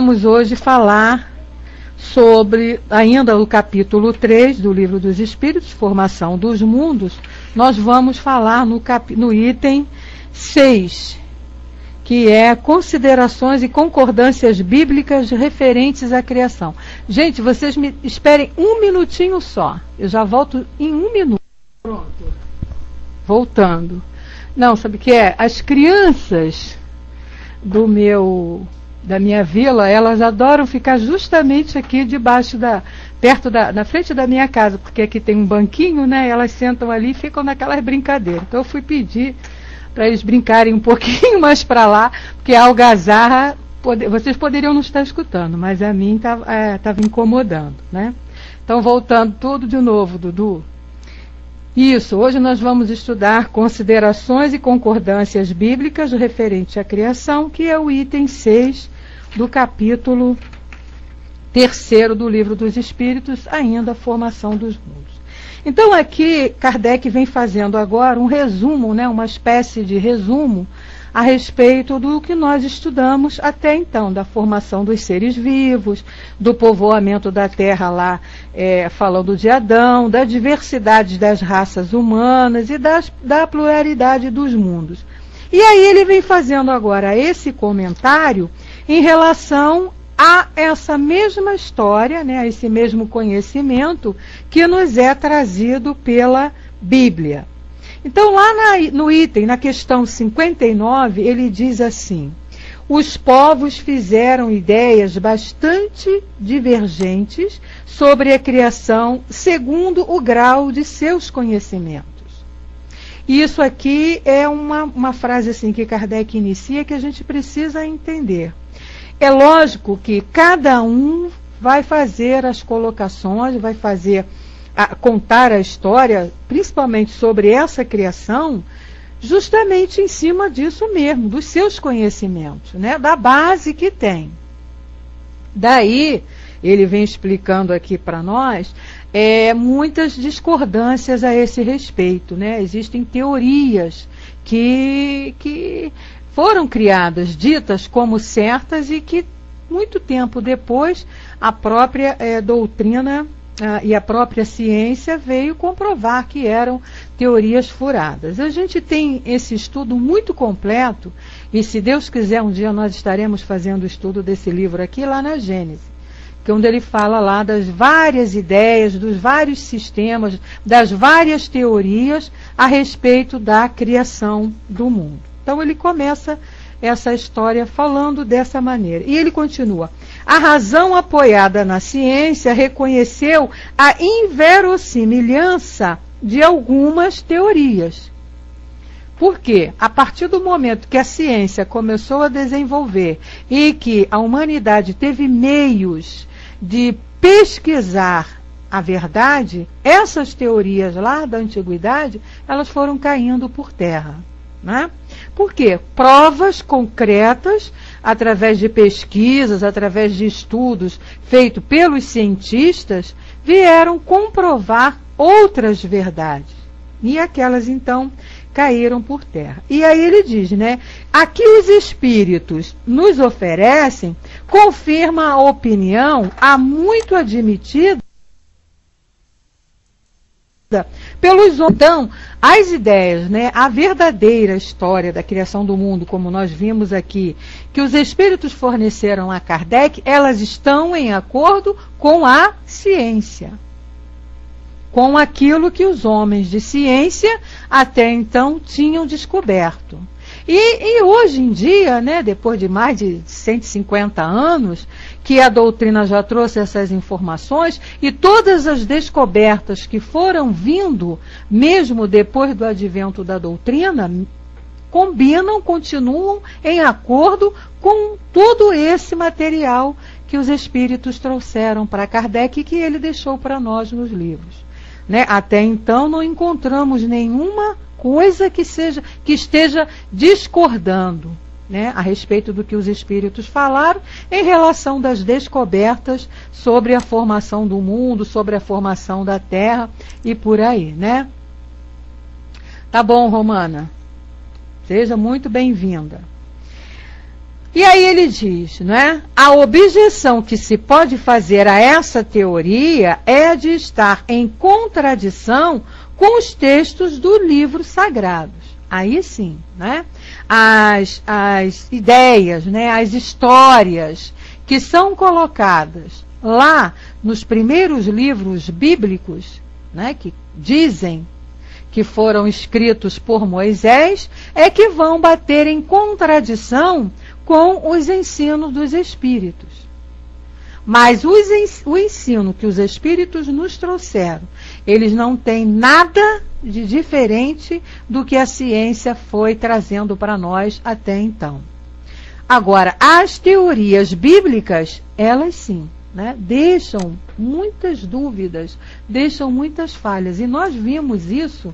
Vamos hoje falar sobre, ainda o capítulo 3 do Livro dos Espíritos, Formação dos Mundos. Nós vamos falar no item 6, que é considerações e concordâncias bíblicas referentes à criação. Gente, vocês me esperem um minutinho só. Eu já volto em um minuto. Pronto. Voltando. Não, sabe o que é? As crianças da minha vila, elas adoram ficar justamente aqui debaixo na frente da minha casa, porque aqui tem um banquinho, né? Elas sentam ali e ficam naquelas brincadeiras. Então eu fui pedir para eles brincarem um pouquinho mais para lá, porque a algazarra, vocês poderiam não estar escutando, mas a mim estava incomodando, né? Então, voltando tudo de novo, Dudu. Isso, hoje nós vamos estudar considerações e concordâncias bíblicas referente à criação, que é o item 6 do capítulo 3º do Livro dos Espíritos, ainda a formação dos mundos. Então aqui Kardec vem fazendo agora um resumo, né, uma espécie de resumo a respeito do que nós estudamos até então, da formação dos seres vivos, do povoamento da Terra lá, falando de Adão, da diversidade das raças humanas e da pluralidade dos mundos. E aí ele vem fazendo agora esse comentário em relação a essa mesma história, né, a esse mesmo conhecimento que nos é trazido pela Bíblia. Então, lá no item, na questão 59, ele diz assim: os povos fizeram ideias bastante divergentes sobre a criação segundo o grau de seus conhecimentos. E isso aqui é uma frase assim que Kardec inicia que a gente precisa entender. É lógico que cada um vai fazer as colocações, vai contar a história, principalmente sobre essa criação, justamente em cima disso mesmo, dos seus conhecimentos, né, da base que tem. Daí, ele vem explicando aqui para nós muitas discordâncias a esse respeito, né? Existem teorias que foram criadas, ditas como certas e que, muito tempo depois, a própria doutrina e a própria ciência veio comprovar que eram teorias furadas. A gente tem esse estudo muito completo, e se Deus quiser, um dia nós estaremos fazendo o estudo desse livro aqui, lá na Gênesis, que é onde ele fala lá das várias ideias, dos vários sistemas, das várias teorias a respeito da criação do mundo. Então ele começa essa história falando dessa maneira. E ele continua: a razão apoiada na ciência reconheceu a inverossimilhança de algumas teorias. Por quê? A partir do momento que a ciência começou a desenvolver e que a humanidade teve meios de pesquisar a verdade, essas teorias lá da antiguidade, elas foram caindo por terra. Né? Por quê? Provas concretas, através de pesquisas, através de estudos feitos pelos cientistas, vieram comprovar outras verdades. E aquelas, então, caíram por terra. E aí ele diz, né? Aqui os espíritos nos oferecem, confirma a opinião há muito admitida pelos homens. Então, as ideias, né, a verdadeira história da criação do mundo, como nós vimos aqui, que os espíritos forneceram a Kardec, elas estão em acordo com a ciência, com aquilo que os homens de ciência até então tinham descoberto. E hoje em dia, né, depois de mais de 150 anos, que a doutrina já trouxe essas informações, e todas as descobertas que foram vindo, mesmo depois do advento da doutrina, combinam, continuam em acordo com todo esse material que os espíritos trouxeram para Kardec e que ele deixou para nós nos livros. Né? Até então não encontramos nenhuma coisa que esteja discordando, né, a respeito do que os espíritos falaram em relação das descobertas sobre a formação do mundo, sobre a formação da Terra e por aí, né? Tá bom, Romana? Seja muito bem-vinda. E aí ele diz, né? A objeção que se pode fazer a essa teoria é a de estar em contradição com os textos do livro sagrado. Aí sim, né? As ideias, né? As histórias que são colocadas lá nos primeiros livros bíblicos, né? Que dizem que foram escritos por Moisés, é que vão bater em contradição com os ensinos dos Espíritos. Mas o ensino que os Espíritos nos trouxeram, eles não têm nada de diferente do que a ciência foi trazendo para nós até então. Agora, as teorias bíblicas, elas sim, né, deixam muitas dúvidas, deixam muitas falhas. E nós vimos isso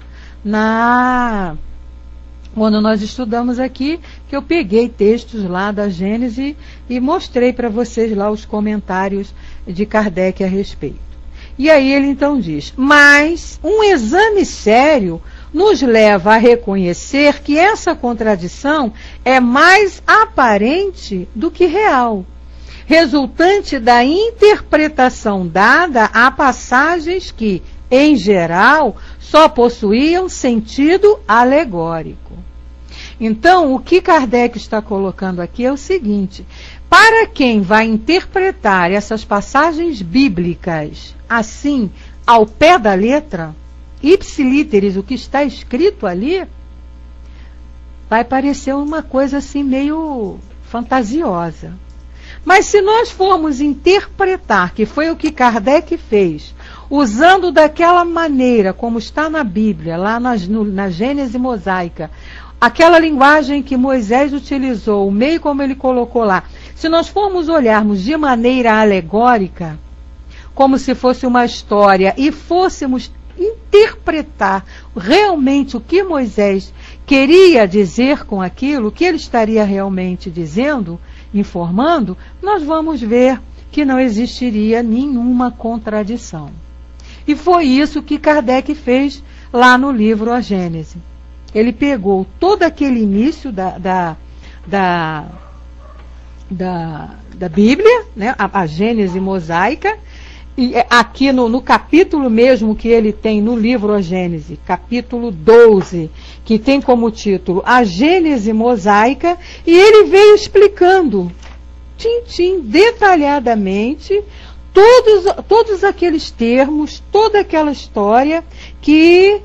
quando nós estudamos aqui, que eu peguei textos lá da Gênese e mostrei para vocês lá os comentários de Kardec a respeito. E aí ele então diz, mas um exame sério nos leva a reconhecer que essa contradição é mais aparente do que real, resultante da interpretação dada a passagens que, em geral, só possuíam sentido alegórico. Então, o que Kardec está colocando aqui é o seguinte: para quem vai interpretar essas passagens bíblicas assim, ao pé da letra, ipsiliteris, o que está escrito ali, vai parecer uma coisa assim meio fantasiosa. Mas se nós formos interpretar, que foi o que Kardec fez, usando daquela maneira como está na Bíblia, lá na Gênese mosaica, aquela linguagem que Moisés utilizou, o meio como ele colocou lá, se nós formos olharmos de maneira alegórica, como se fosse uma história, e fôssemos interpretar realmente o que Moisés queria dizer com aquilo, o que ele estaria realmente dizendo, informando, nós vamos ver que não existiria nenhuma contradição. E foi isso que Kardec fez lá no livro A Gênese. Ele pegou todo aquele início da Bíblia, né, a Gênese mosaica, e aqui no capítulo mesmo que ele tem no livro A Gênese, capítulo 12, que tem como título A Gênese mosaica, e ele veio explicando, detalhadamente, todos aqueles termos, toda aquela história que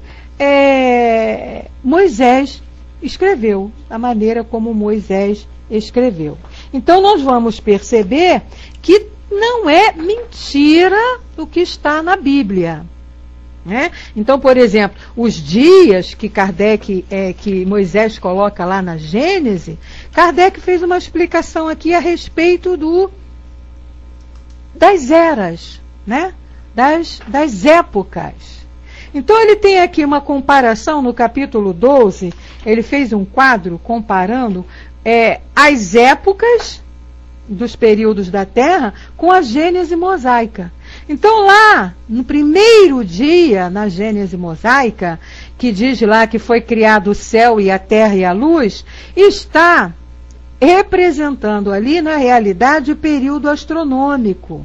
Moisés escreveu, a maneira como Moisés escreveu. Então nós vamos perceber que não é mentira o que está na Bíblia, né? Então, por exemplo, os dias que que Moisés coloca lá na Gênese, Kardec fez uma explicação aqui a respeito das eras, né? das épocas. Então ele tem aqui uma comparação no capítulo 12, ele fez um quadro comparando as épocas dos períodos da Terra com a Gênese mosaica. Então lá, no primeiro dia, na Gênese mosaica, que diz lá que foi criado o céu e a terra e a luz, está representando ali, na realidade, o período astronômico,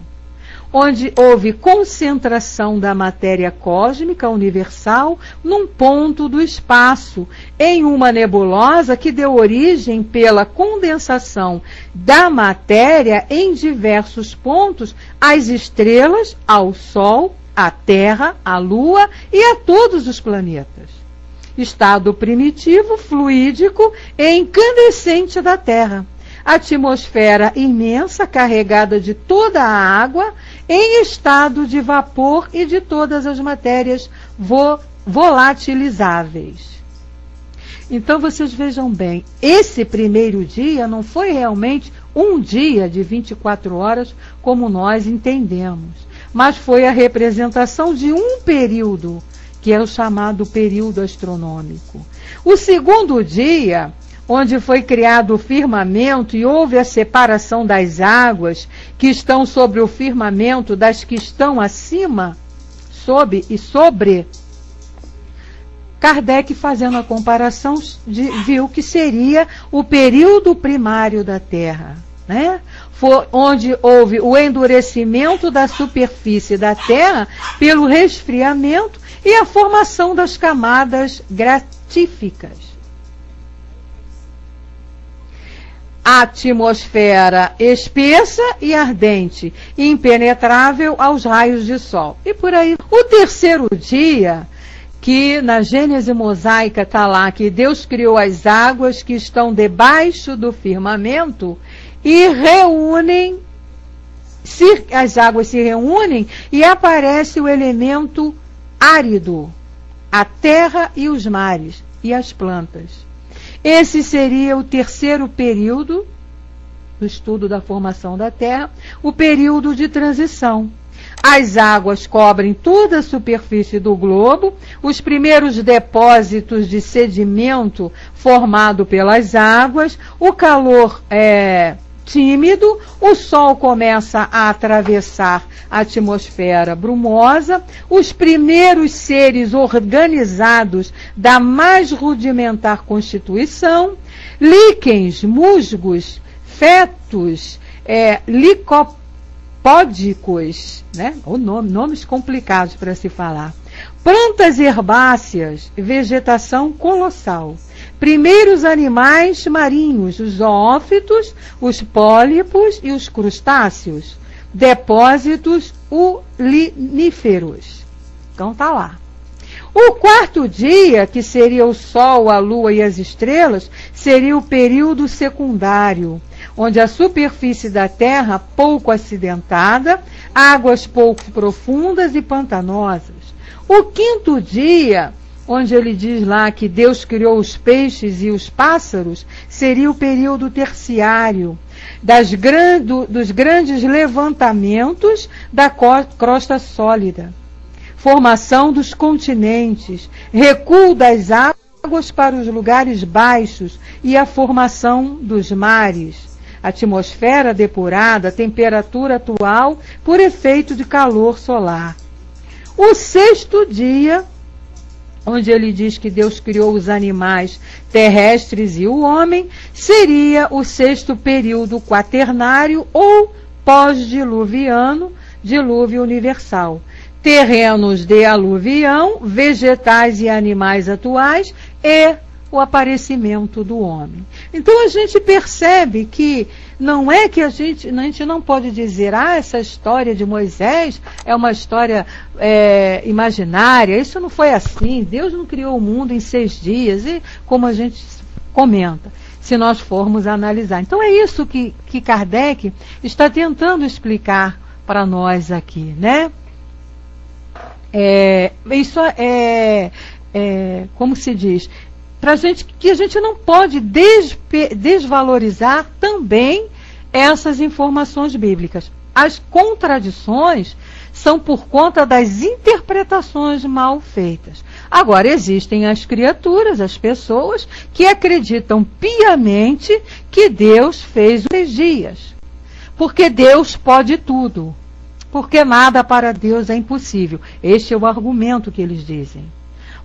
onde houve concentração da matéria cósmica universal num ponto do espaço, em uma nebulosa que deu origem pela condensação da matéria em diversos pontos às estrelas, ao Sol, à Terra, à Lua e a todos os planetas. Estado primitivo, fluídico e incandescente da Terra. Atmosfera imensa, carregada de toda a água, em estado de vapor e de todas as matérias volatilizáveis. Então vocês vejam bem, esse primeiro dia não foi realmente um dia de 24 horas como nós entendemos, mas foi a representação de um período, que é o chamado período astronômico. O segundo dia, onde foi criado o firmamento e houve a separação das águas que estão sobre o firmamento das que estão acima, sob e sobre. Kardec, fazendo a comparação, viu que seria o período primário da Terra, né? Foi onde houve o endurecimento da superfície da Terra pelo resfriamento e a formação das camadas gratíficas. A atmosfera espessa e ardente, impenetrável aos raios de sol. E por aí. O terceiro dia, que na Gênese mosaica está lá, que Deus criou as águas que estão debaixo do firmamento e reúnem, as águas se reúnem e aparece o elemento árido, a terra e os mares e as plantas. Esse seria o terceiro período do estudo da formação da Terra, o período de transição. As águas cobrem toda a superfície do globo, os primeiros depósitos de sedimento formado pelas águas, o calor tímido, o Sol começa a atravessar a atmosfera brumosa, os primeiros seres organizados da mais rudimentar constituição, líquens, musgos, fetos, licopódicos, né? Nomes complicados para se falar, plantas herbáceas, vegetação colossal. Primeiros animais marinhos, os zoófitos, os pólipos e os crustáceos. Depósitos uriníferos. Então tá lá. O quarto dia, que seria o Sol, a Lua e as estrelas, seria o período secundário, onde a superfície da Terra pouco acidentada, águas pouco profundas e pantanosas. O quinto dia, onde ele diz lá que Deus criou os peixes e os pássaros, seria o período terciário, dos grandes levantamentos da crosta sólida, formação dos continentes, recuo das águas para os lugares baixos e a formação dos mares, atmosfera depurada, temperatura atual por efeito de calor solar. O sexto dia, onde ele diz que Deus criou os animais terrestres e o homem, seria o sexto período quaternário ou pós-diluviano, dilúvio universal. Terrenos de aluvião, vegetais e animais atuais e o aparecimento do homem. Então a gente percebe que não é que a gente não pode dizer, essa história de Moisés é uma história imaginária, isso não foi assim, Deus não criou o mundo em 6 dias, e como a gente comenta, se nós formos analisar. Então é isso que Kardec está tentando explicar para nós aqui, né? Isso como se diz, pra gente, que a gente não pode desvalorizar também essas informações bíblicas. As contradições são por conta das interpretações mal feitas. Agora, existem as criaturas, as pessoas, que acreditam piamente que Deus fez os 6 dias. Porque Deus pode tudo. Porque nada para Deus é impossível. Este é o argumento que eles dizem.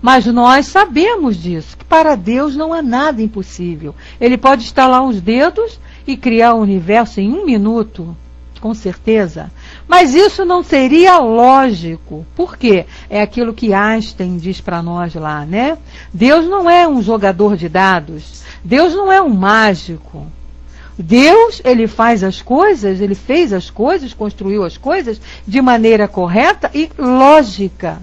Mas nós sabemos disso, que para Deus não há nada impossível. Ele pode estalar os dedos e criar o universo em 1 minuto, com certeza. Mas isso não seria lógico. Por quê? É aquilo que Einstein diz para nós lá, né? Deus não é um jogador de dados. Deus não é um mágico. Deus, ele faz as coisas, ele fez as coisas, construiu as coisas de maneira correta e lógica,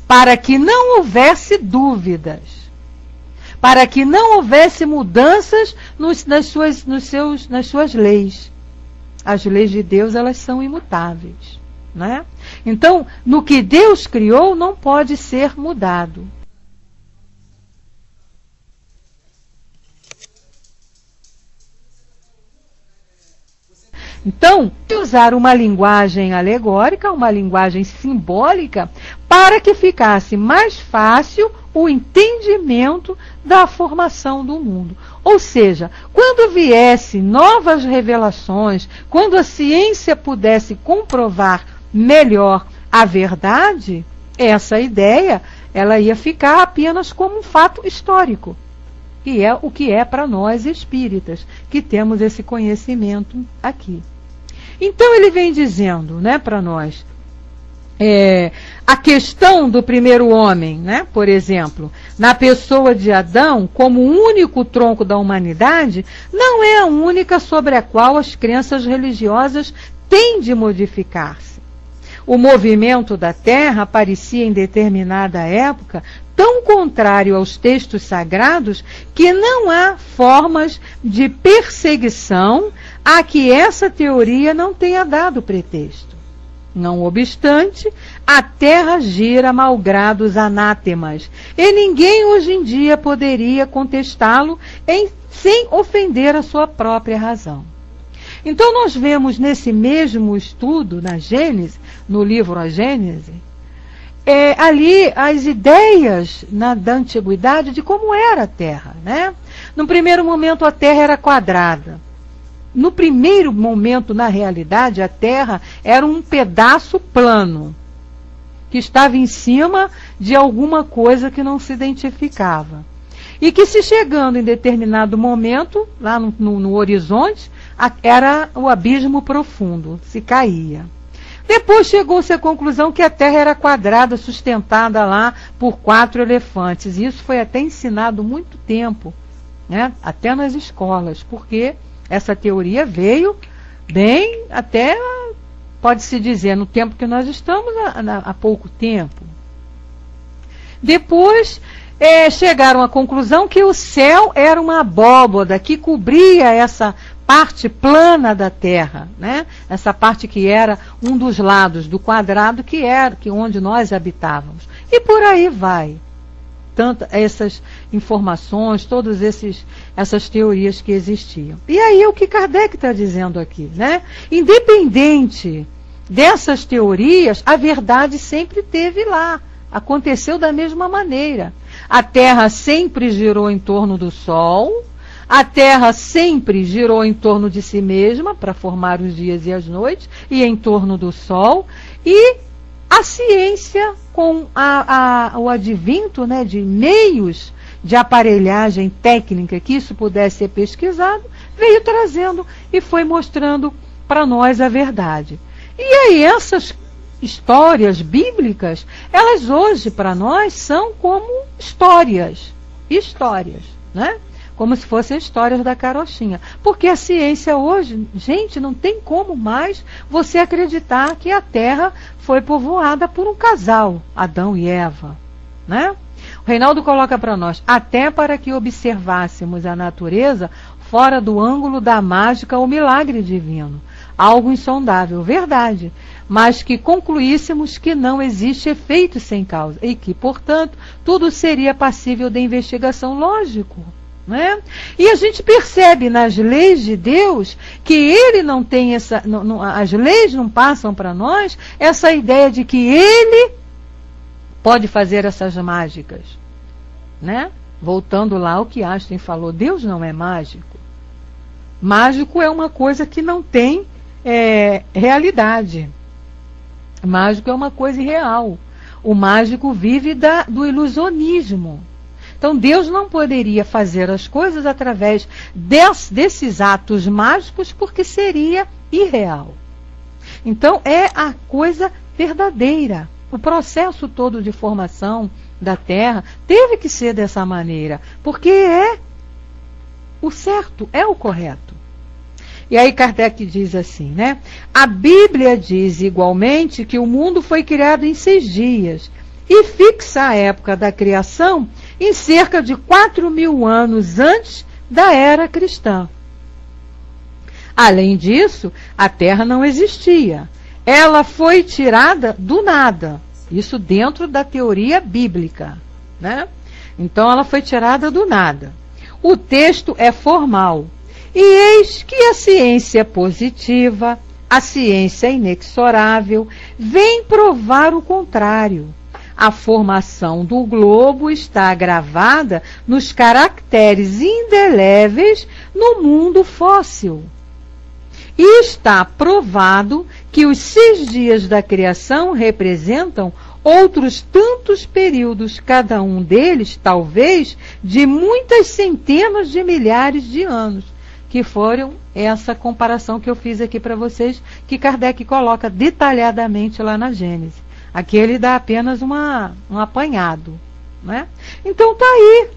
para que não houvesse dúvidas, para que não houvesse mudanças nas suas leis. As leis de Deus, elas são imutáveis, né? Então, no que Deus criou, não pode ser mudado. Então, usar uma linguagem alegórica, uma linguagem simbólica, para que ficasse mais fácil o entendimento da formação do mundo. Ou seja, quando viessem novas revelações, quando a ciência pudesse comprovar melhor a verdade, essa ideia ela ia ficar apenas como um fato histórico, que é o que é para nós espíritas, que temos esse conhecimento aqui. Então ele vem dizendo, né, para nós, a questão do primeiro homem, né, por exemplo, na pessoa de Adão, como único tronco da humanidade, não é a única sobre a qual as crenças religiosas têm de modificar-se. O movimento da Terra parecia em determinada época tão contrário aos textos sagrados que não há formas de perseguição a que essa teoria não tenha dado pretexto. Não obstante, a Terra gira malgrado os anátemas, e ninguém hoje em dia poderia contestá-lo sem ofender a sua própria razão. Então nós vemos nesse mesmo estudo, na Gênese, no livro A Gênese, ali as ideias da antiguidade de como era a Terra, né? No primeiro momento a Terra era quadrada. No primeiro momento, na realidade, a Terra era um pedaço plano, que estava em cima de alguma coisa que não se identificava. E que, se chegando em determinado momento, lá no horizonte, era o abismo profundo, se caía. Depois chegou-se à conclusão que a Terra era quadrada, sustentada lá por 4 elefantes. E isso foi até ensinado muito tempo, né? Até nas escolas, porque essa teoria veio bem até, pode-se dizer, no tempo que nós estamos, há pouco tempo. Depois chegaram à conclusão que o céu era uma abóboda que cobria essa parte plana da Terra, né? Essa parte que era um dos lados do quadrado que onde nós habitávamos. E por aí vai. Tanto essas informações, todas essas teorias que existiam. E aí o que Kardec está dizendo aqui, né? Independente dessas teorias, a verdade sempre esteve lá. Aconteceu da mesma maneira. A Terra sempre girou em torno do Sol, a Terra sempre girou em torno de si mesma, para formar os dias e as noites, e em torno do Sol, e a ciência, com o advento, né, de meios de aparelhagem técnica que isso pudesse ser pesquisado, veio trazendo e foi mostrando para nós a verdade. E aí essas histórias bíblicas, elas hoje para nós são como histórias, né? Como se fossem histórias da carochinha. Porque a ciência hoje, gente, não tem como mais você acreditar que a Terra foi povoada por um casal, Adão e Eva, né? O Reinaldo coloca para nós, até para que observássemos a natureza fora do ângulo da mágica ou milagre divino. Algo insondável, verdade, mas que concluíssemos que não existe efeito sem causa e que, portanto, tudo seria passível de investigação, lógico. Né? E a gente percebe nas leis de Deus que ele não tem as leis não passam para nós essa ideia de que ele pode fazer essas mágicas, né? Voltando lá ao que Einstein falou, Deus não é mágico. Mágico é uma coisa que não tem realidade. Mágico é uma coisa irreal. O mágico vive do ilusionismo. Então Deus não poderia fazer as coisas através desses atos mágicos porque seria irreal. Então é a coisa verdadeira. O processo todo de formação da Terra teve que ser dessa maneira, porque é o certo, é o correto. E aí Kardec diz assim, né? A Bíblia diz igualmente que o mundo foi criado em 6 dias e fixa a época da criação em cerca de 4.000 anos antes da era cristã. Além disso, a Terra não existia. Ela foi tirada do nada. Isso dentro da teoria bíblica, né? Então ela foi tirada do nada. O texto é formal. E eis que a ciência positiva, a ciência inexorável, vem provar o contrário. A formação do globo está gravada nos caracteres indeléveis no mundo fóssil. E está provado que os 6 dias da criação representam outros tantos períodos, cada um deles, talvez, de muitas centenas de milhares de anos, que foram essa comparação que eu fiz aqui para vocês, que Kardec coloca detalhadamente lá na Gênese. Aqui ele dá apenas um apanhado, né? Então tá aí,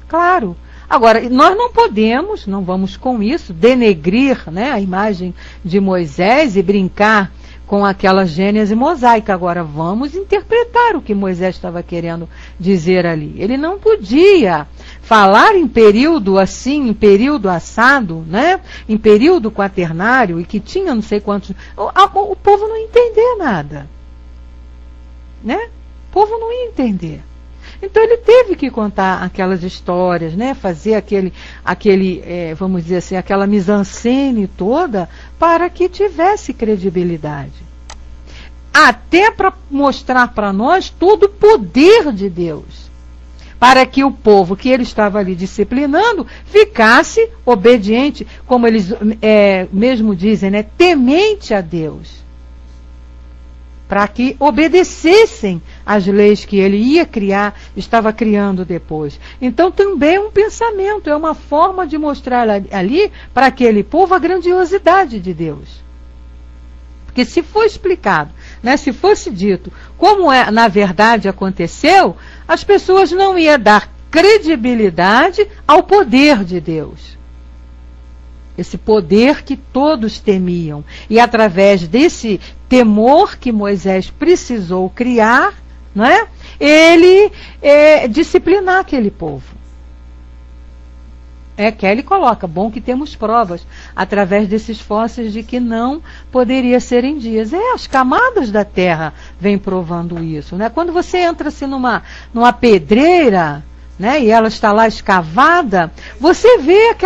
claro. Agora, nós não podemos, não vamos com isso, denegrir, né, a imagem de Moisés e brincar com aquela Gênese mosaica. Agora, vamos interpretar o que Moisés estava querendo dizer ali. Ele não podia falar em período assim, em período assado, né, em período quaternário, e que tinha não sei quantos... O povo não ia entender nada, né? O povo não ia entender. Então ele teve que contar aquelas histórias, né? Fazer aquele vamos dizer assim, aquela mise-en-scène toda para que tivesse credibilidade. Até para mostrar para nós todo o poder de Deus. Para que o povo que ele estava ali disciplinando ficasse obediente, como eles mesmo dizem, né? Temente a Deus. Para que obedecessem às leis que ele ia criar, estava criando depois. Então também é um pensamento, é uma forma de mostrar ali para aquele povo a grandiosidade de Deus. Porque se for explicado, né, se fosse dito como na verdade aconteceu, as pessoas não iam dar credibilidade ao poder de Deus. Esse poder que todos temiam. E através desse temor que Moisés precisou criar, não é? Ele disciplinar aquele povo. Que ele coloca, bom que temos provas, através desses fósseis, de que não poderia ser em dias. As camadas da terra vêm provando isso, né? Quando você entra assim numa pedreira, né, e ela está lá escavada, você vê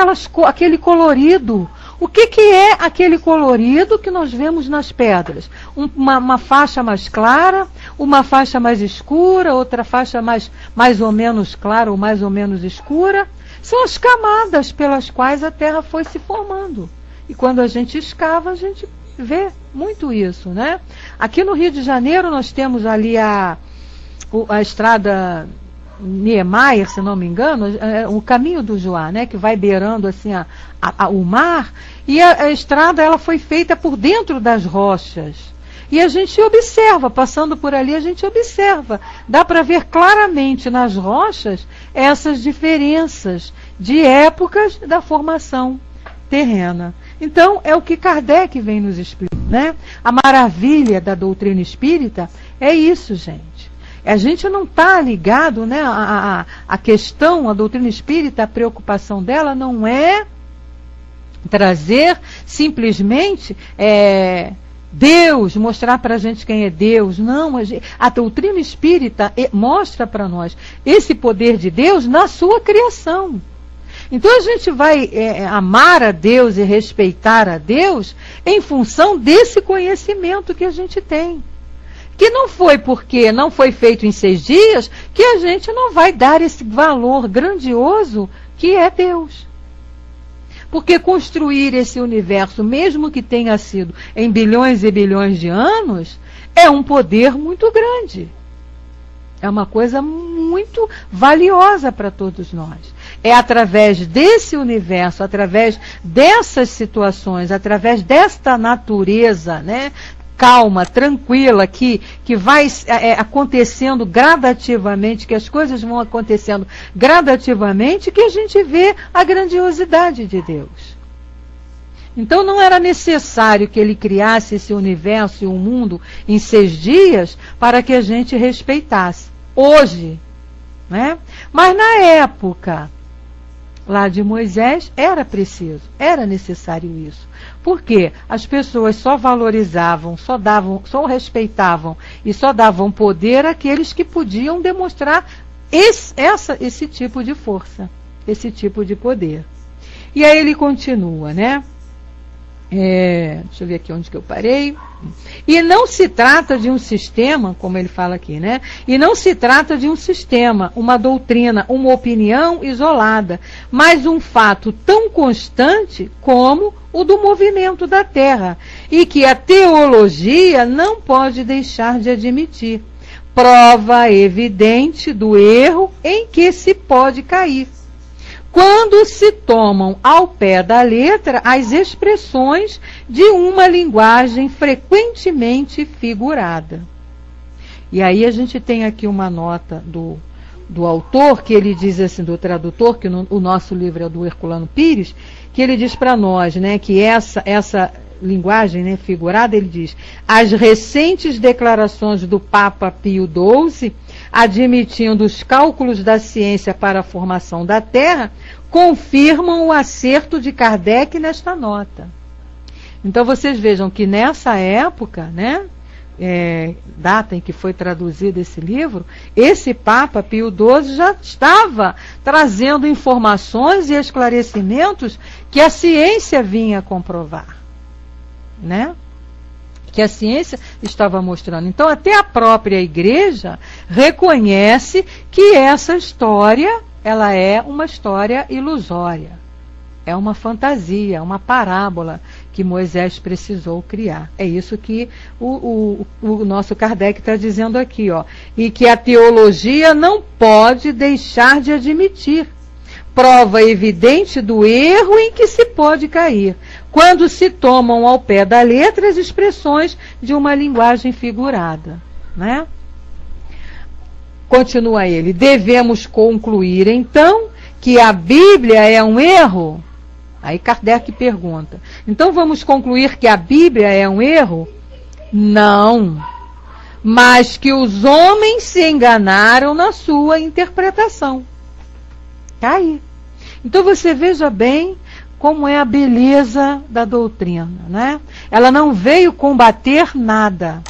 aquele colorido. O que é aquele colorido que nós vemos nas pedras? Uma faixa mais clara, uma faixa mais escura, outra faixa mais ou menos clara ou mais ou menos escura. São as camadas pelas quais a terra foi se formando. E quando a gente escava, a gente vê muito isso, né? Aqui no Rio de Janeiro nós temos ali a estrada Niemeyer, se não me engano, o caminho do Joá, né, que vai beirando assim o mar, e a estrada ela foi feita por dentro das rochas. E a gente observa, passando por ali, a gente observa. Dá para ver claramente nas rochas essas diferenças de épocas da formação terrena. Então, é o que Kardec vem nos explicar, né? A maravilha da doutrina espírita é isso, gente. A gente não está ligado, né? A questão, a doutrina espírita, a preocupação dela não é trazer simplesmente Deus, mostrar para a gente quem é Deus. Não, a doutrina espírita mostra para nós esse poder de Deus na sua criação. Então a gente vai amar a Deus e respeitar a Deus em função desse conhecimento que a gente tem. Que não foi porque não foi feito em 6 dias que a gente não vai dar esse valor grandioso que é Deus. Porque construir esse universo, mesmo que tenha sido em bilhões e bilhões de anos, é um poder muito grande. É uma coisa muito valiosa para todos nós. É através desse universo, através dessas situações, através desta natureza, né, calma, tranquila, que vai acontecendo gradativamente, que as coisas vão acontecendo gradativamente, que a gente vê a grandiosidade de Deus. Então não era necessário que ele criasse esse universo e o mundo em 6 dias para que a gente respeitasse. Hoje, né? Mas na época lá de Moisés era preciso, era necessário isso. Porque as pessoas só valorizavam, só respeitavam e só davam poder àqueles que podiam demonstrar esse tipo de força, esse tipo de poder. E aí ele continua, né? Deixa eu ver aqui onde que eu parei. E não se trata de um sistema, como ele fala aqui, né? E não se trata de um sistema, uma doutrina, uma opinião isolada, mas um fato tão constante como o do movimento da Terra, e que a teologia não pode deixar de admitir, prova evidente do erro em que se pode cair, quando se tomam ao pé da letra as expressões de uma linguagem frequentemente figurada. E aí a gente tem aqui uma nota do autor, que ele diz assim, do tradutor, que o nosso livro é do Herculano Pires, que ele diz para nós, né, que essa linguagem, né, figurada, ele diz: as recentes declarações do Papa Pio XII, admitindo os cálculos da ciência para a formação da Terra, confirmam o acerto de Kardec nesta nota. Então vocês vejam que nessa época, né, data em que foi traduzido esse livro, esse Papa Pio XII já estava trazendo informações e esclarecimentos que a ciência vinha comprovar, né? Que a ciência estava mostrando. Então até a própria igreja reconhece que essa história, ela é uma história ilusória, é uma fantasia, uma parábola que Moisés precisou criar. É isso que o nosso Kardec está dizendo aqui, ó. E que a teologia não pode deixar de admitir prova evidente do erro em que se pode cair, quando se tomam ao pé da letra as expressões de uma linguagem figurada, né? Continua ele: devemos concluir então que a Bíblia é um erro? Aí Kardec pergunta: então vamos concluir que a Bíblia é um erro? Não, mas que os homens se enganaram na sua interpretação. Está aí. Então você veja bem como é a beleza da doutrina, né? Ela não veio combater nada.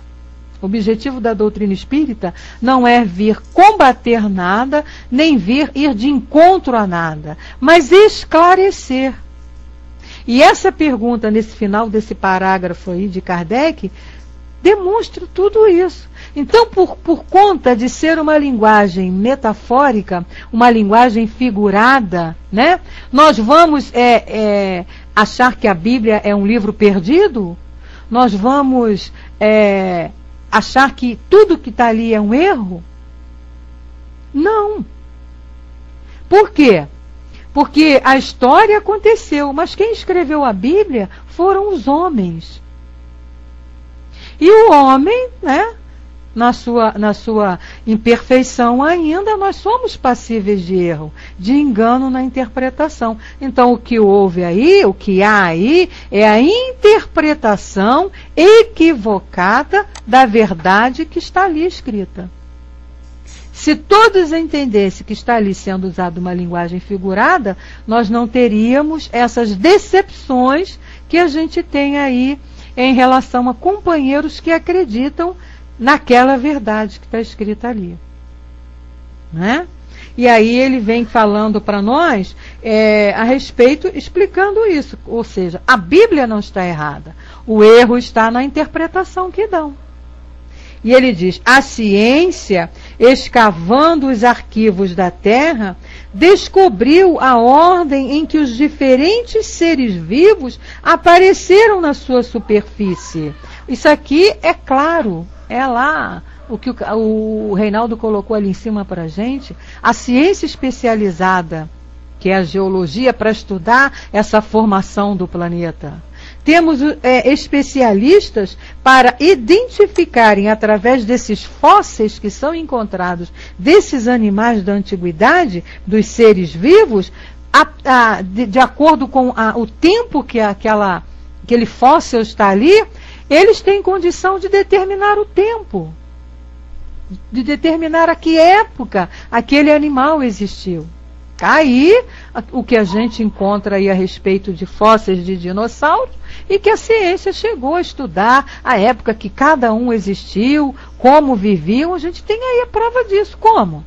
O objetivo da doutrina espírita não é vir combater nada, nem ir de encontro a nada, mas esclarecer. E essa pergunta, nesse final desse parágrafo aí de Kardec, demonstra tudo isso. Então, por conta de ser uma linguagem metafórica, uma linguagem figurada, né, nós vamos achar que a Bíblia é um livro perdido? Nós vamos achar que tudo que está ali é um erro? Não. Por quê? Porque a história aconteceu, mas quem escreveu a Bíblia foram os homens. E o homem, né, na sua imperfeição ainda, nós somos passíveis de erro, de engano na interpretação. Então o que houve aí, o que há aí, é a interpretação equivocada da verdade que está ali escrita. Se todos entendessem que está ali sendo usada uma linguagem figurada, nós não teríamos essas decepções que a gente tem aí em relação a companheiros que acreditam naquela verdade que está escrita ali, né? E aí ele vem falando para nós a respeito, explicando isso, ou seja, a Bíblia não está errada, o erro está na interpretação que dão. E ele diz: a ciência, escavando os arquivos da Terra, descobriu a ordem em que os diferentes seres vivos apareceram na sua superfície. Isso aqui é claro, é lá o que o Reinaldo colocou ali em cima para a gente. A ciência especializada, que é a geologia, para estudar essa formação do planeta. Temos especialistas para identificarem, através desses fósseis que são encontrados, desses animais da antiguidade, dos seres vivos, de acordo com o tempo que aquele fóssil está ali, eles têm condição de determinar o tempo, de determinar a que época aquele animal existiu. Aí, o que a gente encontra aí a respeito de fósseis de dinossauros, e que a ciência chegou a estudar a época que cada um existiu, como viviam, a gente tem aí a prova disso. Como?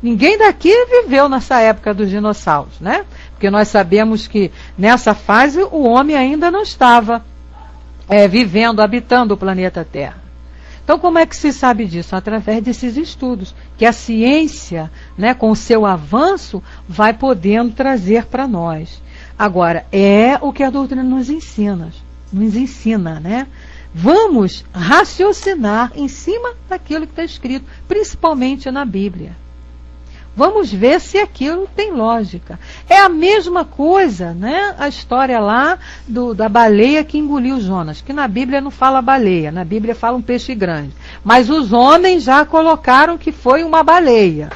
Ninguém daqui viveu nessa época dos dinossauros, né? Porque nós sabemos que nessa fase o homem ainda não estava vivendo, habitando o planeta Terra. Então, como é que se sabe disso? Através desses estudos, que a ciência, né, com o seu avanço, vai podendo trazer para nós. Agora, é o que a doutrina nos ensina, né? Vamos raciocinar em cima daquilo que está escrito, principalmente na Bíblia. Vamos ver se aquilo tem lógica. É a mesma coisa, né? A história lá da baleia que engoliu Jonas, que na Bíblia não fala baleia, na Bíblia fala um peixe grande. Mas os homens já colocaram que foi uma baleia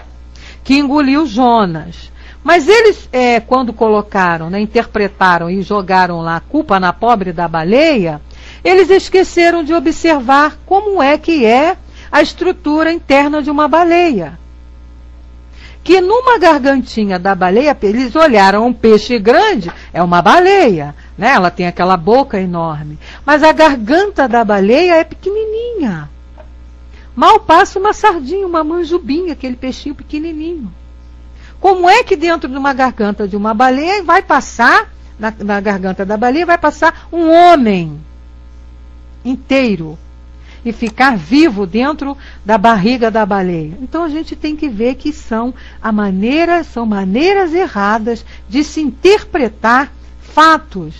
que engoliu Jonas. Mas eles, quando colocaram, né, interpretaram e jogaram lá a culpa na pobre da baleia, eles esqueceram de observar como é que é a estrutura interna de uma baleia. Que numa gargantinha da baleia, eles olharam um peixe grande, é uma baleia, né? Ela tem aquela boca enorme. Mas a garganta da baleia é pequenininha. Mal passa uma sardinha, uma manjubinha, aquele peixinho pequenininho. Como é que dentro de uma garganta de uma baleia vai passar, na garganta da baleia, vai passar um homem inteiro e ficar vivo dentro da barriga da baleia? Então a gente tem que ver que são maneiras erradas de se interpretar fatos.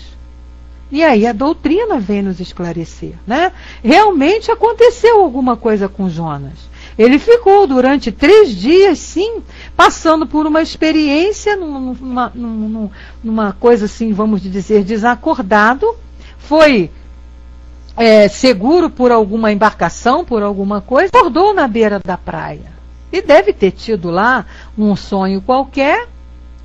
E aí a doutrina vem nos esclarecer, né? Realmente aconteceu alguma coisa com Jonas. Ele ficou durante 3 dias, sim, passando por uma experiência, numa coisa assim, vamos dizer, desacordado. Foi seguro por alguma embarcação, por alguma coisa, acordou na beira da praia. E deve ter tido lá um sonho qualquer,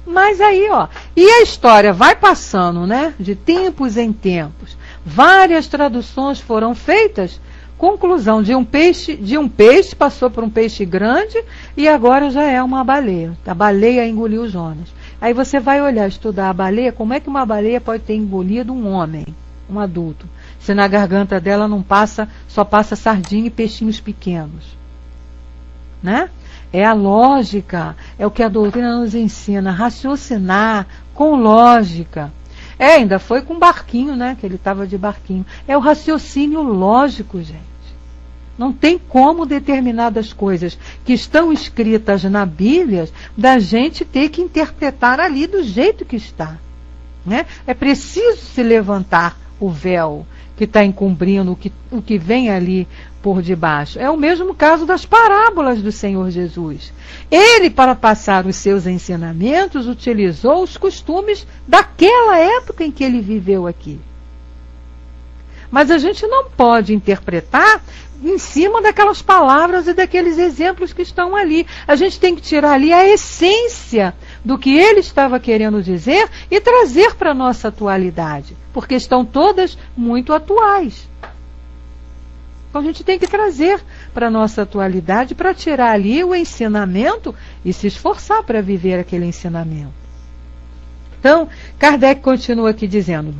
mas aí, ó. E a história vai passando, né? De tempos em tempos. Várias traduções foram feitas. Conclusão, de um peixe passou por um peixe grande e agora já é uma baleia. A baleia engoliu Jonas. Aí você vai olhar, estudar a baleia, como é que uma baleia pode ter engolido um homem, um adulto, se na garganta dela só passa sardinha e peixinhos pequenos, né? É a lógica, é o que a doutrina nos ensina, raciocinar com lógica. Ainda foi com barquinho, né? Que ele estava de barquinho. É o raciocínio lógico, gente. Não tem como determinadas coisas que estão escritas na Bíblia da gente ter que interpretar ali do jeito que está, né? É preciso se levantar o véu que está encobrindo o que vem ali por debaixo. É o mesmo caso das parábolas do Senhor Jesus. Ele, para passar os seus ensinamentos, utilizou os costumes daquela época em que ele viveu aqui. Mas a gente não pode interpretar em cima daquelas palavras e daqueles exemplos que estão ali. A gente tem que tirar ali a essência do que ele estava querendo dizer e trazer para a nossa atualidade, porque estão todas muito atuais. Então a gente tem que trazer para a nossa atualidade para tirar ali o ensinamento e se esforçar para viver aquele ensinamento. Então, Kardec continua aqui dizendo,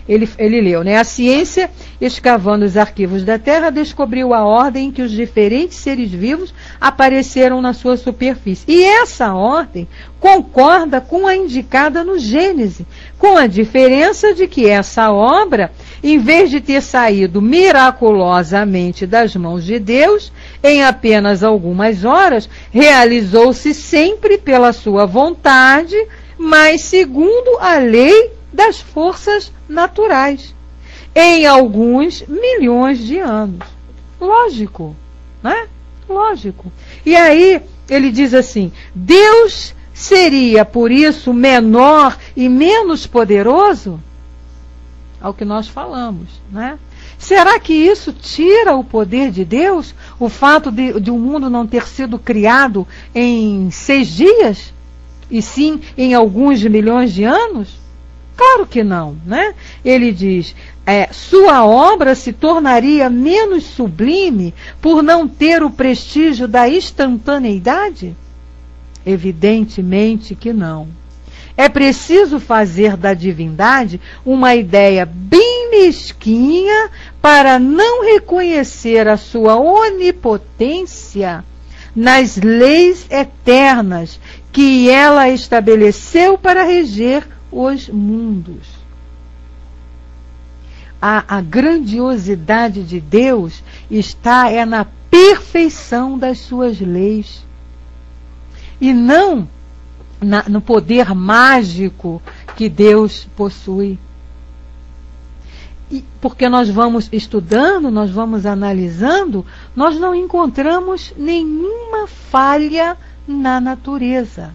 ele leu, né? A ciência, escavando os arquivos da Terra, descobriu a ordem em que os diferentes seres vivos apareceram na sua superfície. E essa ordem concorda com a indicada no Gênesis, com a diferença de que essa obra, em vez de ter saído miraculosamente das mãos de Deus, em apenas algumas horas, realizou-se sempre pela sua vontade, mas segundo a lei das forças naturais, em alguns milhões de anos. Lógico, né? Lógico. E aí ele diz assim, Deus seria por isso menor e menos poderoso? Ao que nós falamos, né? Será que isso tira o poder de Deus? O fato de o mundo não ter sido criado em 6 dias? E sim em alguns milhões de anos? Claro que não, né? Ele diz, sua obra se tornaria menos sublime por não ter o prestígio da instantaneidade? Evidentemente que não. É preciso fazer da divindade uma ideia bem mesquinha para não reconhecer a sua onipotência nas leis eternas que ela estabeleceu para reger os mundos. A grandiosidade de Deus está na perfeição das suas leis e não no poder mágico que Deus possui. porque nós vamos estudando, nós vamos analisando, nós não encontramos nenhuma falha na natureza.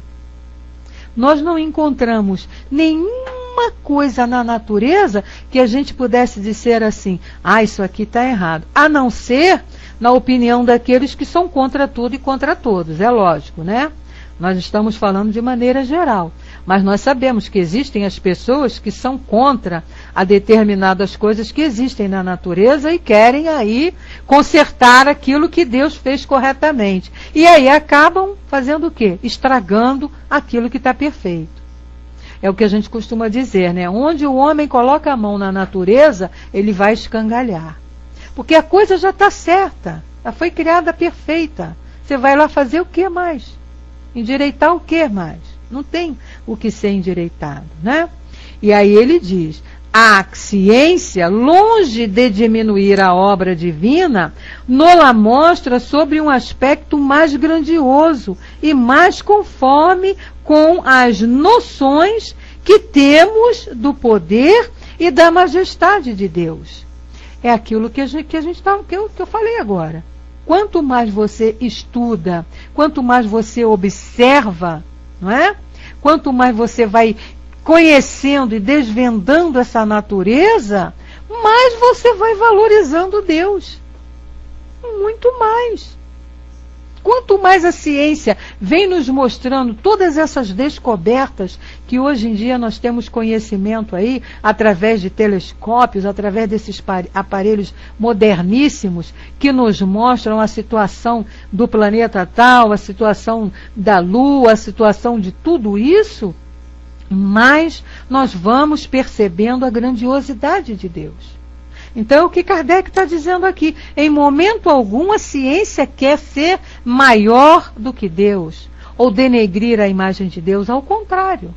Nós não encontramos nenhuma coisa na natureza que a gente pudesse dizer assim, isso aqui está errado. A não ser na opinião daqueles que são contra tudo e contra todos, é lógico, né? Nós estamos falando de maneira geral. Mas nós sabemos que existem as pessoas que são contra a determinadas coisas que existem na natureza e querem aí consertar aquilo que Deus fez corretamente. E aí acabam fazendo o quê? Estragando aquilo que está perfeito. É o que a gente costuma dizer, né? Onde o homem coloca a mão na natureza, ele vai escangalhar. Porque a coisa já está certa, já foi criada perfeita. Você vai lá fazer o que mais? Endireitar o que mais? Não tem o que ser endireitado, né? E aí ele diz, a ciência, longe de diminuir a obra divina, nos-la mostra sobre um aspecto mais grandioso e mais conforme com as noções que temos do poder e da majestade de Deus. É aquilo que eu falei agora. Quanto mais você estuda, quanto mais você observa, não é? Quanto mais você vai conhecendo e desvendando essa natureza, mais você vai valorizando Deus. Muito mais. Quanto mais a ciência vem nos mostrando todas essas descobertas que hoje em dia nós temos conhecimento aí, através de telescópios, através desses aparelhos moderníssimos, que nos mostram a situação do planeta tal, a situação da Lua, a situação de tudo isso, mais nós vamos percebendo a grandiosidade de Deus. Então, é o que Kardec está dizendo aqui. Em momento algum, a ciência quer ser maior do que Deus, ou denegrir a imagem de Deus, ao contrário.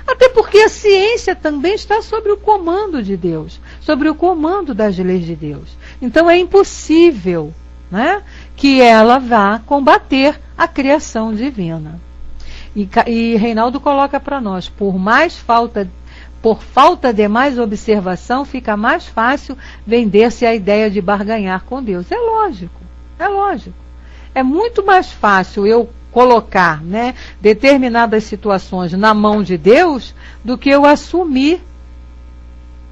Até porque a ciência também está sob o comando de Deus, sobre o comando das leis de Deus. Então, é impossível, né, que ela vá combater a criação divina. E Reinaldo coloca para nós, por falta de mais observação, fica mais fácil vender-se a ideia de barganhar com Deus. É lógico, é lógico. É muito mais fácil eu colocar, né, determinadas situações na mão de Deus do que eu assumir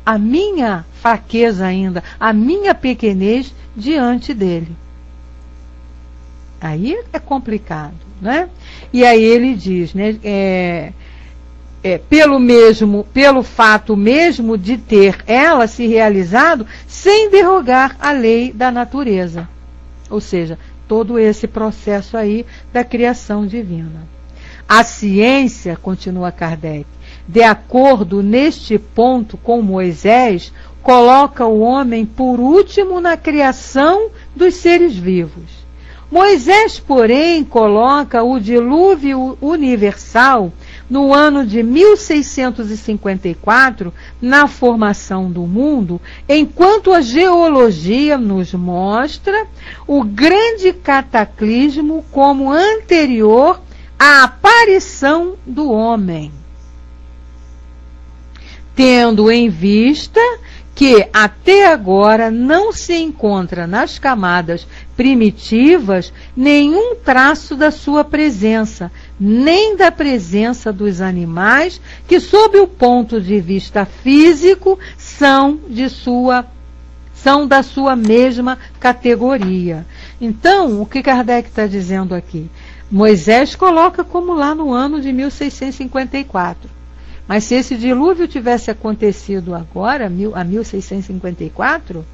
a minha fraqueza ainda, a minha pequenez diante dele. Aí é complicado, né? E aí ele diz, né, pelo fato mesmo de ter ela se realizado sem derrogar a lei da natureza. Ou seja, todo esse processo aí da criação divina. A ciência, continua Kardec, de acordo neste ponto com Moisés, coloca o homem por último na criação dos seres vivos. Moisés, porém, coloca o dilúvio universal no ano de 1654, na formação do mundo, enquanto a geologia nos mostra o grande cataclismo como anterior à aparição do homem. Tendo em vista que até agora não se encontra nas camadas primitivas nenhum traço da sua presença, nem da presença dos animais que, sob o ponto de vista físico, são da sua mesma categoria. Então, o que Kardec está dizendo aqui? Moisés coloca como lá no ano de 1654. Mas se esse dilúvio tivesse acontecido agora, a 1654,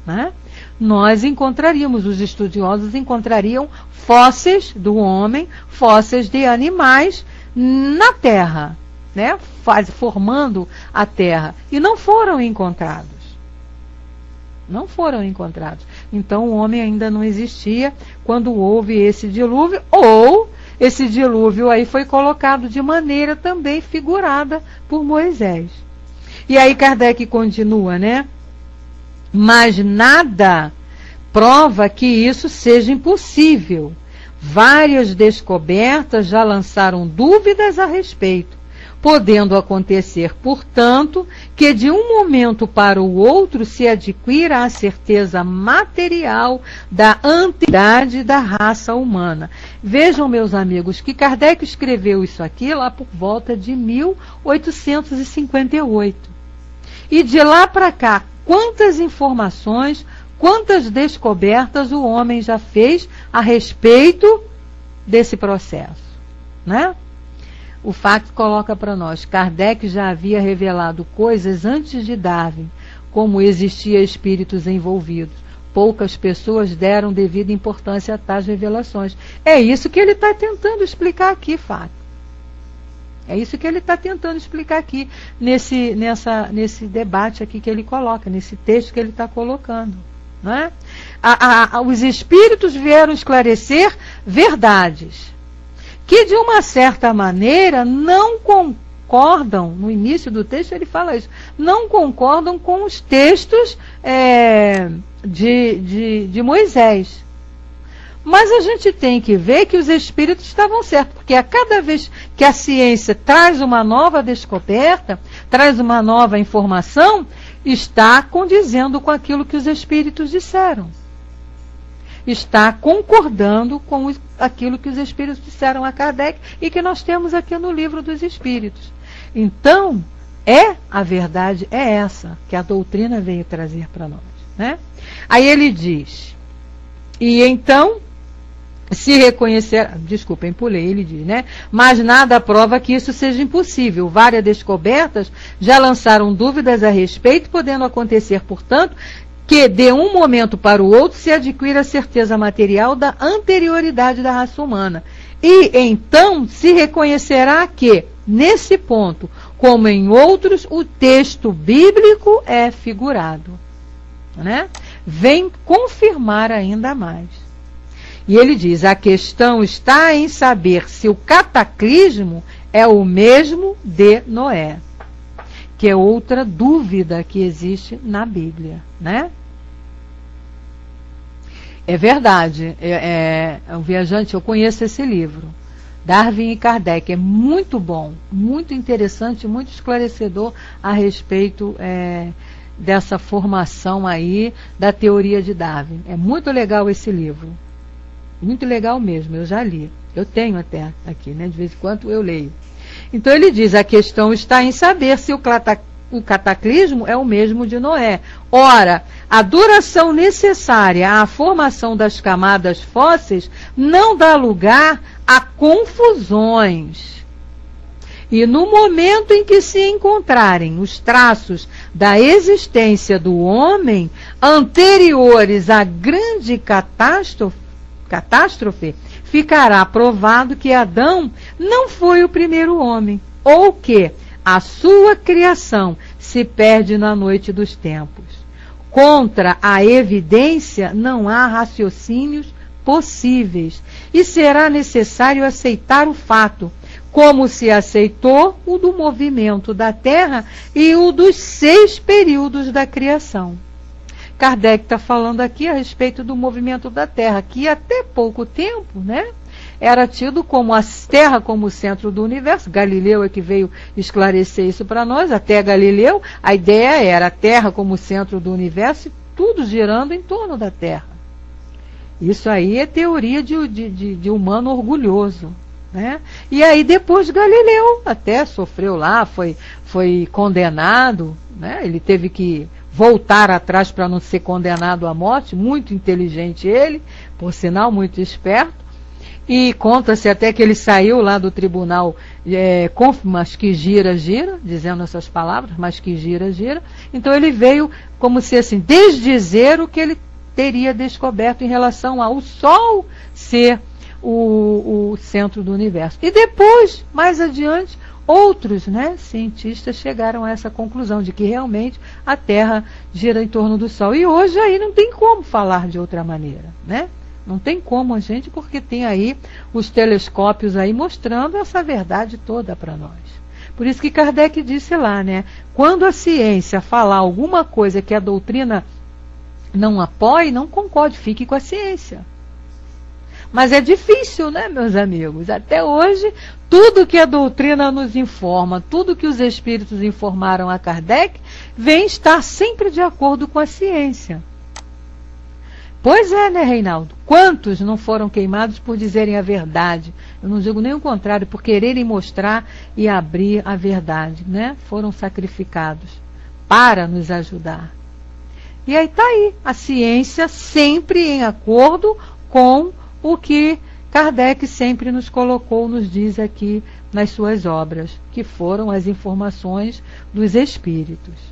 né, nós encontraríamos, os estudiosos encontrariam fósseis do homem, fósseis de animais na Terra, né, formando a Terra. E não foram encontrados. Não foram encontrados. Então o homem ainda não existia quando houve esse dilúvio, ou esse dilúvio aí foi colocado de maneira também figurada por Moisés. E aí Kardec continua, né? Mas nada prova que isso seja impossível. Várias descobertas já lançaram dúvidas a respeito. podendo acontecer, portanto, que de um momento para o outro se adquira a certeza material da antigüidade da raça humana. Vejam, meus amigos, que Kardec escreveu isso aqui lá por volta de 1858. E de lá para cá, quantas informações, quantas descobertas o homem já fez a respeito desse processo, né? O fato coloca para nós, Kardec já havia revelado coisas antes de Darwin, como existia espíritos envolvidos. Poucas pessoas deram devida importância a tais revelações. É isso que ele está tentando explicar aqui, Fato. É isso que ele está tentando explicar aqui, nesse debate aqui que ele coloca, nesse texto que ele está colocando. Não é? Os espíritos vieram esclarecer verdades que, de uma certa maneira, não concordam, no início do texto ele fala isso, não concordam com os textos de Moisés. Mas a gente tem que ver que os espíritos estavam certos, porque a cada vez que a ciência traz uma nova descoberta, traz uma nova informação, está condizendo com aquilo que os espíritos disseram. Está concordando com aquilo que os espíritos disseram a Kardec e que nós temos aqui no Livro dos Espíritos. Então, a verdade é essa que a doutrina veio trazer para nós, né? Aí ele diz, e então, se reconhecer, desculpem, pulei, ele diz, né? Mas nada prova que isso seja impossível. Várias descobertas já lançaram dúvidas a respeito, podendo acontecer, portanto, que de um momento para o outro se adquira a certeza material da anterioridade da raça humana. E então se reconhecerá que, nesse ponto, como em outros, o texto bíblico é figurado, né? Vem confirmar ainda mais. E ele diz, a questão está em saber se o cataclismo é o mesmo de Noé, que é outra dúvida que existe na Bíblia, né? É verdade, o Viajante, eu conheço esse livro, Darwin e Kardec, é muito bom, muito interessante, muito esclarecedor a respeito dessa formação aí da teoria de Darwin. É muito legal esse livro, muito legal mesmo, eu já li, eu tenho até aqui, né? De vez em quando eu leio. Então ele diz, a questão está em saber se o cataclismo é o mesmo de Noé. Ora, a duração necessária à formação das camadas fósseis não dá lugar a confusões. E no momento em que se encontrarem os traços da existência do homem anteriores à grande catástrofe, ficará provado que Adão não foi o primeiro homem, ou que a sua criação se perde na noite dos tempos. Contra a evidência não há raciocínios possíveis, e será necessário aceitar o fato, como se aceitou o do movimento da Terra e o dos 6 períodos da criação. Kardec está falando aqui a respeito do movimento da Terra, que até pouco tempo, né, era tido como a Terra como o centro do universo. Galileu é que veio esclarecer isso para nós. Até Galileu, a ideia era a Terra como o centro do universo e tudo girando em torno da Terra. Isso aí é teoria de humano orgulhoso, né? E aí depois Galileu até sofreu lá, foi condenado, né? Ele teve que voltar atrás para não ser condenado à morte. Muito inteligente ele, por sinal, muito esperto. E conta-se até que ele saiu lá do tribunal, mas que gira, dizendo essas palavras, mas que gira. Então ele veio como se assim, desdizer o que ele teria descoberto em relação ao Sol ser o centro do universo. E depois, mais adiante, outros, né, cientistas chegaram a essa conclusão de que realmente a Terra gira em torno do Sol. E hoje aí não tem como falar de outra maneira, né? Não tem como, gente, porque tem aí os telescópios aí mostrando essa verdade toda para nós. Por isso que Kardec disse lá, né? Quando a ciência falar alguma coisa que a doutrina não apoie, não concorde, fique com a ciência. Mas é difícil, né, meus amigos? Até hoje, tudo que a doutrina nos informa, tudo que os espíritos informaram a Kardec, vem estar sempre de acordo com a ciência. Pois é, né, Reinaldo? Quantos não foram queimados por dizerem a verdade? Eu não digo nem o contrário, por quererem mostrar e abrir a verdade, né? Foram sacrificados para nos ajudar. E aí está aí, a ciência sempre em acordo com o que Kardec sempre nos colocou, nos diz aqui nas suas obras, que foram as informações dos espíritos.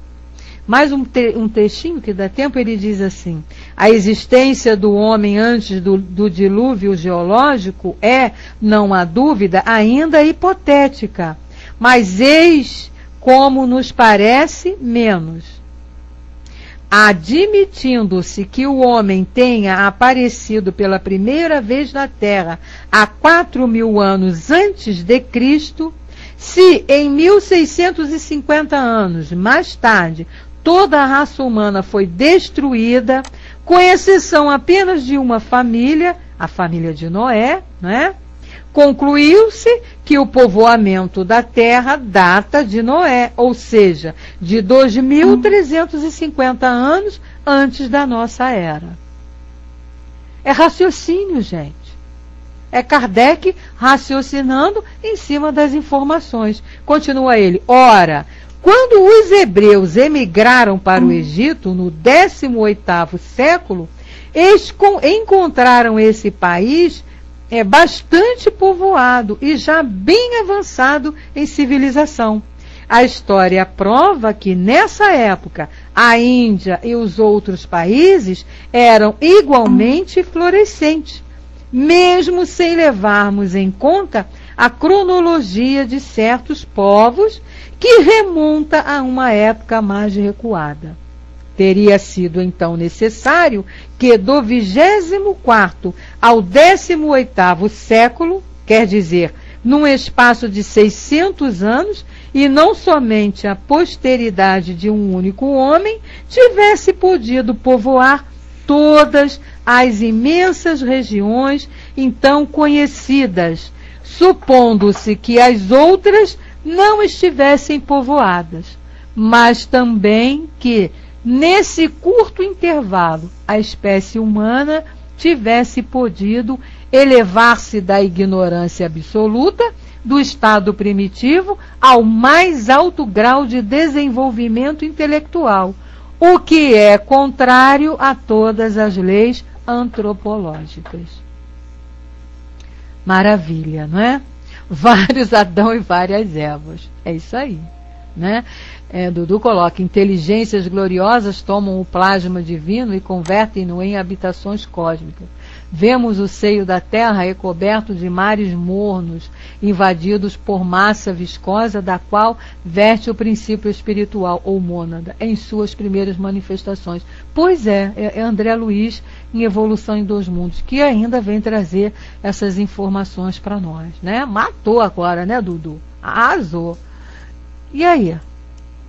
Mais um textinho que dá tempo, ele diz assim: a existência do homem antes do dilúvio geológico é, não há dúvida, ainda hipotética, mas eis como nos parece menos. Admitindo-se que o homem tenha aparecido pela primeira vez na Terra há 4.000 anos antes de Cristo, se em 1650 anos mais tarde toda a raça humana foi destruída, com exceção apenas de uma família, a família de Noé, né? Concluiu-se que o povoamento da terra data de Noé, ou seja, de 2.350 anos antes da nossa era. É raciocínio, gente. É Kardec raciocinando em cima das informações. Continua ele: ora, quando os hebreus emigraram para o Egito, no 18º século, eles encontraram esse país bastante povoado e já bem avançado em civilização. A história prova que, nessa época, a Índia e os outros países eram igualmente florescentes, mesmo sem levarmos em conta a cronologia de certos povos que remonta a uma época mais recuada. Teria sido então necessário que do 24º ao 18º século, quer dizer, num espaço de 600 anos, e não somente a posteridade de um único homem, tivesse podido povoar todas as imensas regiões então conhecidas, supondo-se que as outras não estivessem povoadas, mas também que, nesse curto intervalo, a espécie humana tivesse podido elevar-se da ignorância absoluta, do estado primitivo, ao mais alto grau de desenvolvimento intelectual, o que é contrário a todas as leis antropológicas. Maravilha, não é? Vários Adão e várias Evas. É isso aí, né? Dudu coloca: inteligências gloriosas tomam o plasma divino e convertem-no em habitações cósmicas. Vemos o seio da Terra recoberto de mares mornos, invadidos por massa viscosa, da qual verte o princípio espiritual, ou mônada, em suas primeiras manifestações. Pois é André Luiz, em Evolução em Dois Mundos, que ainda vem trazer essas informações para nós, né? Matou agora, né, Dudu? Arrasou. E aí?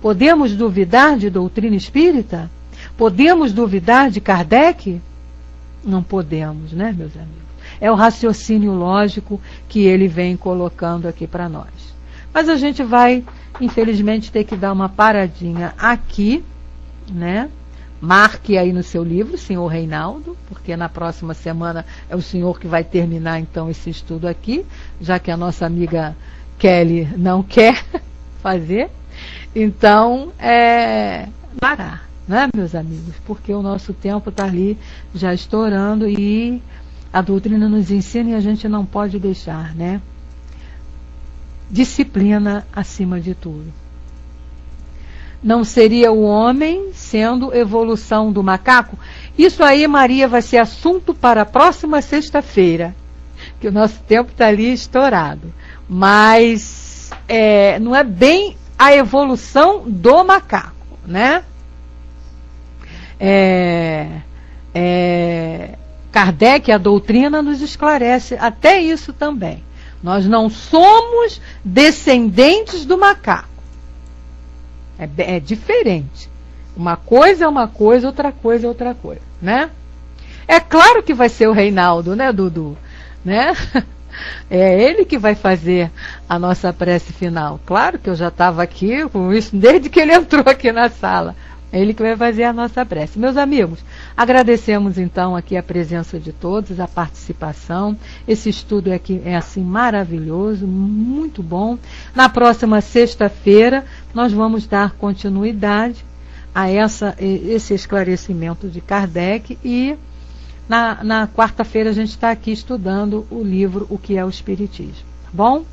Podemos duvidar de doutrina espírita? Podemos duvidar de Kardec? Não podemos, né, meus amigos? É o raciocínio lógico que ele vem colocando aqui para nós. Mas a gente vai, infelizmente, ter que dar uma paradinha aqui, né? Marque aí no seu livro, senhor Reinaldo, porque na próxima semana é o senhor que vai terminar, então, esse estudo aqui, já que a nossa amiga Kelly não quer fazer. Então, parar, né, meus amigos? Porque o nosso tempo está ali já estourando e a doutrina nos ensina e a gente não pode deixar, né? Disciplina acima de tudo. Não seria o homem sendo evolução do macaco? Isso aí, Maria, vai ser assunto para a próxima sexta-feira, que o nosso tempo está ali estourado. Mas não é bem a evolução do macaco, né? Kardec, a doutrina, nos esclarece até isso também. Nós não somos descendentes do macaco. É diferente. Uma coisa é uma coisa, outra coisa é outra coisa, né? É claro que vai ser o Reinaldo, né, Dudu? né? É ele que vai fazer a nossa prece final. Claro que eu já estava aqui com isso desde que ele entrou aqui na sala. É ele que vai fazer a nossa prece. Meus amigos, agradecemos então aqui a presença de todos, a participação. Esse estudo aqui é assim maravilhoso, muito bom. Na próxima sexta-feira nós vamos dar continuidade a esse esclarecimento de Kardec e na quarta-feira a gente está aqui estudando o livro O que é o Espiritismo. Tá bom?